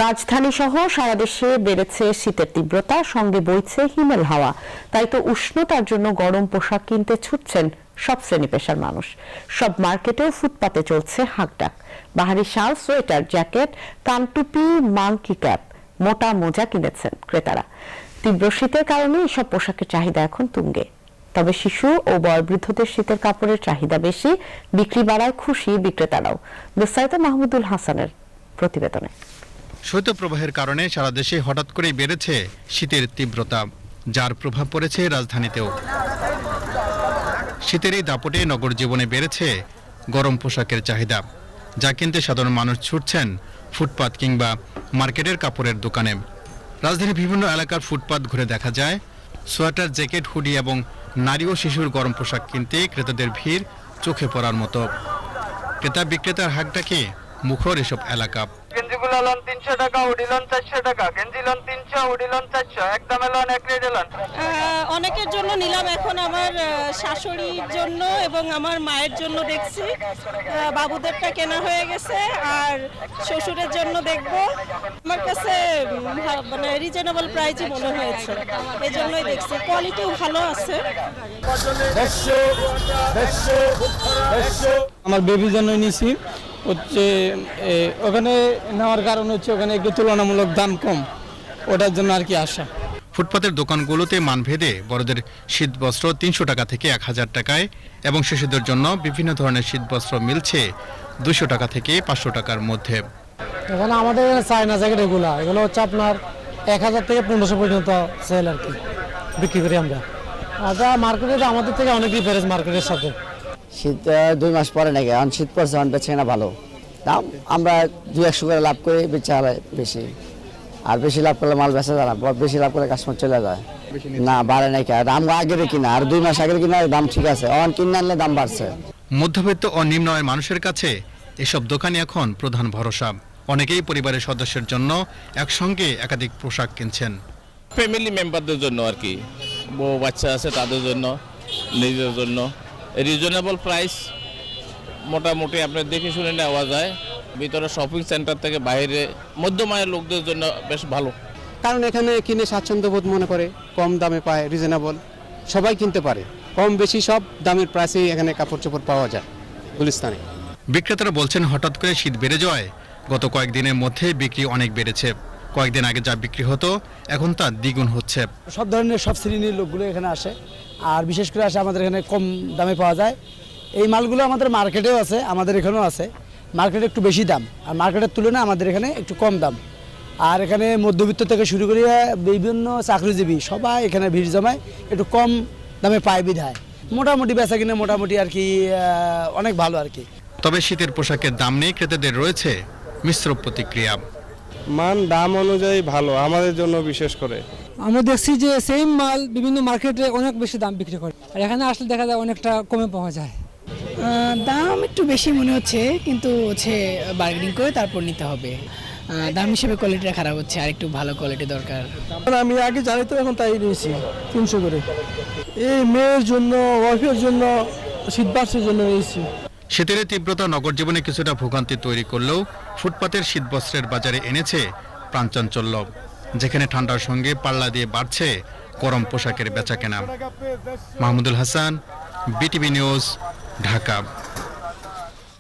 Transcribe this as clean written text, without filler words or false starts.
রাজধানী সহ সারা দেশে বেড়েছে শীতের তীব্রতা, সঙ্গে বইছে হিমেল হাওয়া। তাই তো উষ্ণতার জন্য গরম পোশাক কিনতে ছুটছেন সব শ্রেণী পেশার মানুষ। সব মার্কেটেও ফুটপাতে চলছে হাঁকডাক। বাহারি শাল, সোয়েটার, জ্যাকেট, কানটুপি, মাংকি ক্যাপ, মোটা মোজা কিনেছেন ক্রেতারা। তীব্র শীতের কারণে এসব পোশাকের চাহিদা এখন তুঙ্গে। তবে শিশু ও বয়োবৃদ্ধদের শীতের কাপড়ের চাহিদা বেশি, বিক্রি বাড়ায় খুশি বিক্রেতারাও। বিস্তারিত মাহমুদুল হাসানের প্রতিবেদনে। শৈত্যপ্রবাহের কারণে সারা দেশে হঠাৎ করেই বেড়েছে শীতের তীব্রতা, যার প্রভাব পড়েছে রাজধানীতেও। শীতের এই দাপটে নগর জীবনে বেড়েছে গরম পোশাকের চাহিদা, যা কিনতে সাধারণ মানুষ ছুটছেন ফুটপাত কিংবা মার্কেটের কাপড়ের দোকানে। রাজধানীর বিভিন্ন এলাকার ফুটপাত ঘুরে দেখা যায় সোয়েটার, জ্যাকেট, হুডি এবং নারী ও শিশুর গরম পোশাক কিনতে ক্রেতাদের ভিড় চোখে পড়ার মতো। ক্রেতা বিক্রেতার হাঁকডাকে মুখর এসব এলাকা। গেঞ্জিগুলো লন 300 টাকা, হুডি লন 400 টাকা, গেঞ্জি লন 300, হুডি লন 400, একদমে লন, এক রেটে লন। অনেকের জন্য নিলাম, এখন আমার শাশুড়ির জন্য এবং আমার মায়ের জন্য দেখছি। বাবুদেরটা কেনা হয়ে গেছে আর শ্বশুরের জন্য দেখব। আমার কাছে মানে রিজনেবল প্রাইসই মনে হয়েছে, এই জন্যই দেখছি। কোয়ালিটিও ভালো আছে। আমার বেবির জন্য নিয়েছি হচ্ছে, ওখানে নেওয়ার কারণ হচ্ছে ওখানে একটু তুলনামূলক দাম কম, ওটার জন্য আর কি আশা। ফুটপাতের দোকানগুলোতে মানভেদে বড়দের শীতবস্ত্র 300 টাকা থেকে 1000 টাকায় এবং শিশুদের জন্য বিভিন্ন ধরনের শীতবস্ত্র মিলছে 200 টাকা থেকে 500 টাকার মধ্যে। এখানে আমাদের চায়না জ্যাকেট এগুলো হচ্ছে আপনার 1000 থেকে 1500 পর্যন্ত সেল আর কি বিক্রি করি আমরা। আচ্ছা, মার্কেটে আমাদের থেকে অনেক ডিফারেন্স মার্কেটের সাথে। শীত 2 মাস পরে নাকি, এখন শীত পড়ছে, এখন বেচে না ভালো দাম। আমরা 200 করে লাভ করি, বেচা হয় বেশি। আর বেশি লাভ করলে মাল বেচা যায় না, বেশি লাভ করলে কাস্টমার চলে যায়। না বাড়ে নাকি, দাম আগের কিনা, আর 2 মাস আগের কিনা দাম ঠিক আছে, এখন কিনে আনলে দাম বাড়ছে। মধ্যবিত্ত ও নিম্ন আয়ের মানুষের কাছে এসব দোকানই এখন প্রধান ভরসা। অনেকেই পরিবারের সদস্যের জন্য একসঙ্গে একাধিক পোশাক কিনছেন। ফ্যামিলি মেম্বারদের জন্য আর কি, বউ বাচ্চা আছে তাদের জন্য, নিজের জন্য। রিজনেবল প্রাইস, মোটামুটি আপনার দেখে শুনে নেওয়া যায়। ভিতরে শপিং সেন্টার থেকে বাইরে মধ্যম আয়ের লোকদের জন্য বেশ ভালো। কারণ এখানে কিনে স্বাচ্ছন্দ্য বোধ মনে করে, কম দামে পায়, রিজনেবল, সবাই কিনতে পারে, কম বেশি সব দামের প্রাইসেই এখানে কাপড় চোপড় পাওয়া যায় গুলিস্তানে। বিক্রেতারা বলছেন হঠাৎ করে শীত বেড়ে যাওয়ায় গত কয়েকদিনের মধ্যে বিক্রি অনেক বেড়েছে। কয়েকদিন আগে যা বিক্রি হতো এখন তা দ্বিগুণ হচ্ছে। সব ধরনের সব শ্রেণীর লোকগুলো এখানে আসে, আর বিশেষ করে আসে আমাদের এখানে কম দামে পাওয়া যায়। এই মালগুলো আমাদের মার্কেটেও আছে, আমাদের এখানেও আছে। মার্কেটে একটু বেশি দাম, আর মার্কেটের তুলনায় আমাদের এখানে একটু কম দাম। আর এখানে মধ্যবিত্ত থেকে শুরু করে বিভিন্ন চাকরিজীবী সবাই এখানে ভিড় জমায়, একটু কম দামে পায় বিধায় মোটামুটি বেচা কিনে মোটামুটি আর কি অনেক ভালো আর কি। তবে শীতের পোশাকের দাম নিয়ে ক্রেতাদের রয়েছে মিশ্র প্রতিক্রিয়া। মান দাম অনুযায়ী ভালো আমাদের জন্য, বিশেষ করে আমরা দেখছি যে সেম মাল বিভিন্ন মার্কেটে অনেক বেশি দাম বিক্রি করে, আর এখানে আসলে দেখা যায় অনেকটা কমে পাওয়া যায়। দাম একটু বেশি মনে হচ্ছে, কিন্তু হচ্ছে বার্গেনিং করে তারপর নিতে হবে। দাম হিসেবে কোয়ালিটিটা খারাপ হচ্ছে, আর একটু ভালো কোয়ালিটি দরকার। আমি আগে জানি তো, এখন তাই নিয়েছি 300 করে। এই মেয়ের জন্য, ওয়াইফের জন্য, শীতবাসের জন্য নিয়েছি। শীতের তীব্রতা নগর জীবনে কিছুটা ভোগান্তি তৈরি করলেও ফুটপাতের শীতবস্ত্রের বাজারে এনেছে প্রাণচাঞ্চল্য, যেখানে ঠান্ডার সঙ্গে পাল্লা দিয়ে বাড়ছে গরম পোশাকের বেচাকেনা। Mahmudul Hasan, BTV news, Dhaka.